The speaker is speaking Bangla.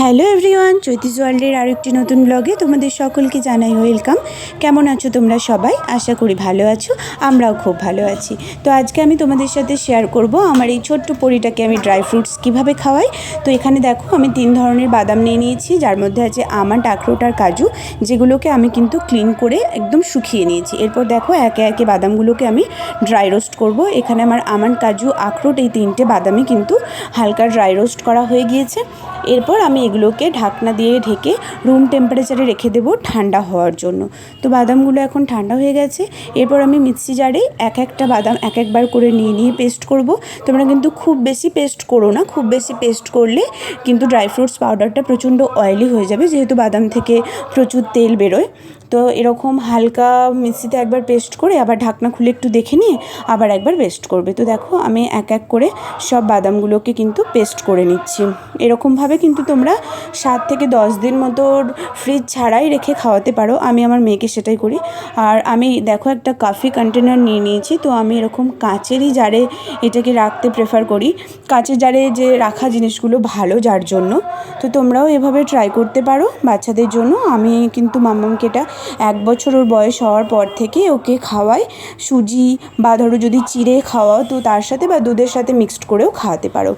হ্যালো এভরিওয়ান, চৈতিস ওয়ার্ল্ডের আরেকটি নতুন ব্লগে তোমাদের সকলকে জানাই ওয়েলকাম। কেমন আছো তোমরা সবাই? আশা করি ভালো আছো, আমরাও খুব ভালো আছি। তো আজকে আমি তোমাদের সাথে শেয়ার করব আমার এই ছোট্ট পরিটাকে আমি ড্রাই ফ্রুটস কীভাবে খাওয়াই। তো এখানে দেখো আমি 3 ধরনের বাদাম নিয়ে নিয়েছি, যার মধ্যে আছে আমন্ড, আখরোট আর কাজু, যেগুলোকে আমি কিন্তু ক্লিন করে একদম শুকিয়ে নিয়েছি। এরপর দেখো একে একে বাদামগুলোকে আমি ড্রাই রোস্ট করব। এখানে আমার আমন্ড, কাজু, আখরোট এই 3টে বাদামই কিন্তু হালকা ড্রাই রোস্ট করা হয়ে গিয়েছে। এরপর আমি এগুলোকে ঢাকনা দিয়ে ঢেকে রুম টেম্পারেচারে রেখে দেবো ঠান্ডা হওয়ার জন্য। তো বাদামগুলো এখন ঠান্ডা হয়ে গেছে। এরপর আমি মিক্সি জারে এক একটা বাদাম এক একবার করে নিয়ে পেস্ট করব। তোমরা কিন্তু খুব বেশি পেস্ট করো না, খুব বেশি পেস্ট করলে কিন্তু ড্রাই ফ্রুটস পাউডারটা প্রচণ্ড অয়েলি হয়ে যাবে, যেহেতু বাদাম থেকে প্রচুর তেল বেরোয়। তো এরকম হালকা মিক্সিতে একবার পেস্ট করে আবার ঢাকনা খুলে একটু দেখে নিয়ে আবার একবার পেস্ট করবে। তো দেখো আমি এক এক করে সব বাদামগুলোকে কিন্তু পেস্ট করে নিচ্ছি। এরকমভাবে কিন্তু তোমরা 7 থেকে 10 দিন মতো ফ্রিজ ছাড়াই রেখে খাওয়াতে পারো। আমি আমার মেয়েকে সেটাই করি। আর আমি দেখো একটা কফি কন্টেনার নিয়ে নিয়েছি। তো আমি এরকম কাঁচেরই জারে এটাকে রাখতে প্রেফার করি। কাঁচের জারে যে রাখা জিনিসগুলো ভালো, যার জন্য। তো তোমরাও এভাবে ট্রাই করতে পারো বাচ্চাদের জন্য। আমি কিন্তু মাম্মামকে এটা 1 বছর ওর বয়স হওয়ার পর থেকে ওকে খাওয়াই। সুজি বা ধরো যদি চিড়ে খাওয়াও তো তার সাথে, বা দুধের সাথে মিক্সড করেও খাওয়াতে পারো।